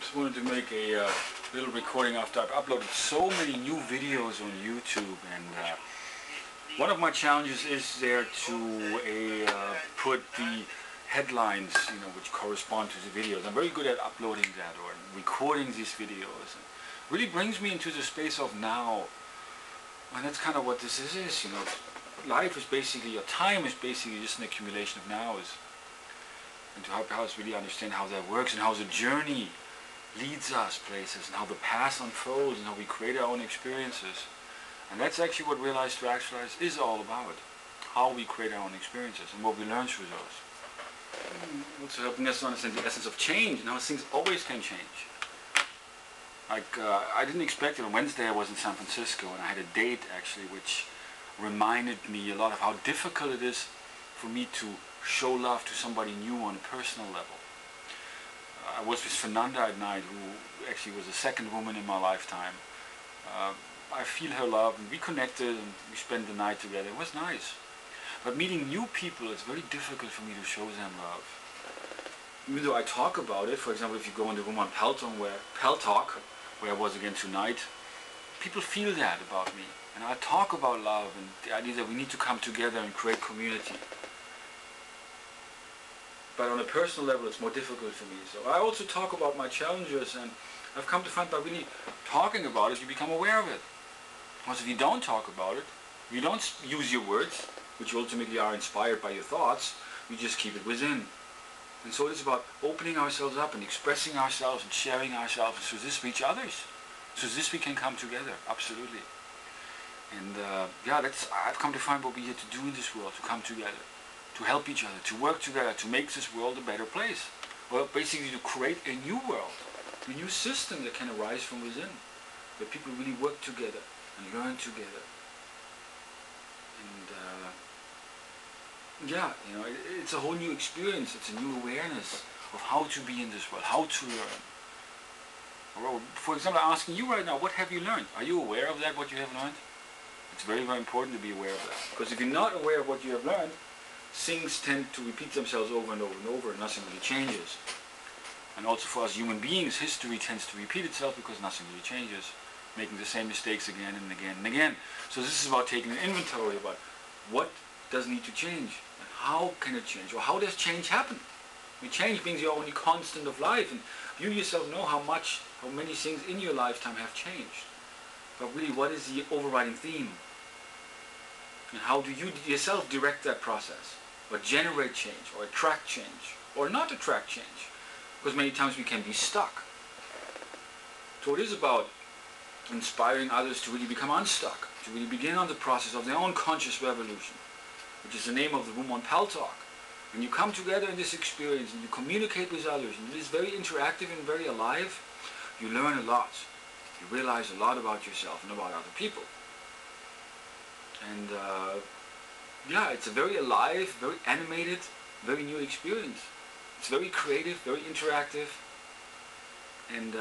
just wanted to make a little recording after I've uploaded so many new videos on YouTube, and one of my challenges is there to put the headlines, which correspond to the videos. I'm very good at uploading that or recording these videos. It really brings me into the space of now, and that's kind of what this is. Life is basically, your time is basically just an accumulation of nows. And to help us really understand how that works and how the journey leads us places and how the past unfolds and how we create our own experiences. And that's actually what Realize to Actualize is all about. How we create our own experiences and what we learn through those. Also helping us to understand the essence of change and how things always can change. Like, I didn't expect it. On Wednesday I was in San Francisco and I had a date actually which reminded me a lot of how difficult it is for me to show love to somebody new on a personal level. I was with Fernanda at night, who actually was the second woman in my lifetime. I feel her love, and we connected and we spent the night together. It was nice. But meeting new people, it's very difficult for me to show them love. Even though I talk about it, for example, if you go in the room on Peltalk, where I was again tonight, people feel that about me. And I talk about love and the idea that we need to come together and create community. But on a personal level, it's more difficult for me. So I also talk about my challenges, and I've come to find by really talking about it, you become aware of it. Because if you don't talk about it, you don't use your words, which ultimately are inspired by your thoughts, you just keep it within. And so it's about opening ourselves up and expressing ourselves and sharing ourselves, and through this reach others. So this we can come together, absolutely. And I've come to find what we're here to do in this world, to come together, to help each other, to work together, to make this world a better place. Well, basically to create a new world, a new system that can arise from within, where people really work together and learn together. And it's a whole new experience, it's a new awareness of how to be in this world, how to learn. Or, for example, I'm asking you right now, what have you learned? Are you aware of that, what you have learned? It's very, very important to be aware of that. Because if you're not aware of what you have learned, things tend to repeat themselves over and over and over, and nothing really changes. And also for us human beings, history tends to repeat itself because nothing really changes, making the same mistakes again and again and again. So this is about taking an inventory about what does need to change, and how can it change, or how does change happen? I mean, change being the only constant of life, and you yourself know how many things in your lifetime have changed. But really, what is the overriding theme? And how do you yourself direct that process, or generate change, or attract change, or not attract change? Because many times we can be stuck. So it is about inspiring others to really become unstuck, to really begin on the process of their own conscious revolution, which is the name of the room on Peltalk. When you come together in this experience and you communicate with others, and it is very interactive and very alive, you learn a lot. You realize a lot about yourself and about other people. And it's a very alive, very animated, very new experience. It's very creative, very interactive, and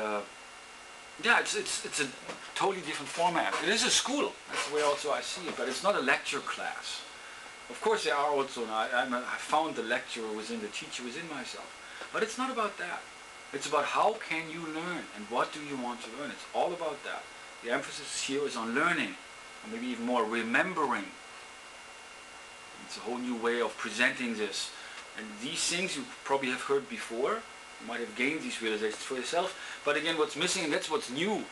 it's a totally different format. It is a school. That's the way also I see it, but it's not a lecture class. Of course, there are also. I found the lecturer within the teacher within myself, but it's not about that. It's about how can you learn and what do you want to learn. It's all about that. The emphasis here is on learning, or maybe even more remembering. It's a whole new way of presenting this. And these things you probably have heard before. You might have gained these realizations for yourself. But again, what's missing, and that's what's new,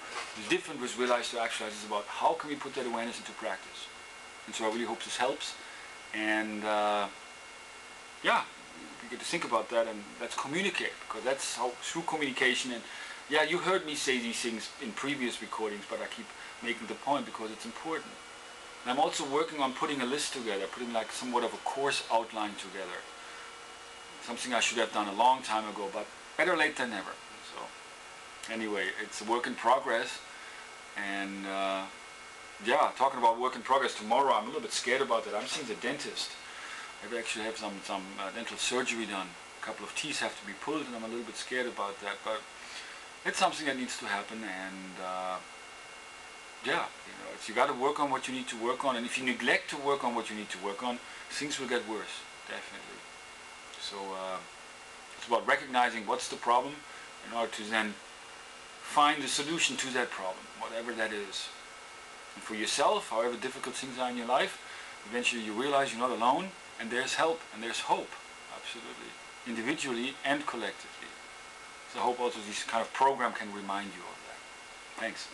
different with Realize to Actualize, is about how can we put that awareness into practice. And so I really hope this helps. And we get to think about that, and let's communicate, because that's how, through communication. And you heard me say these things in previous recordings, but I keep making the point because it's important. And I'm also working on putting a list together, putting like somewhat of a course outline together. Something I should have done a long time ago, but better late than never. So anyway, it's a work in progress. And talking about work in progress, tomorrow I'm a little bit scared about that. I'm seeing the dentist. I actually have some dental surgery done. A couple of teeth have to be pulled, and I'm a little bit scared about that. But it's something that needs to happen, and you got to work on what you need to work on, and if you neglect to work on what you need to work on, things will get worse, definitely. So it's about recognizing what's the problem in order to then find a solution to that problem, whatever that is. And for yourself, however difficult things are in your life, eventually you realize you're not alone, and there's help and there's hope, absolutely, individually and collectively. So I hope also this kind of program can remind you of that. Thanks.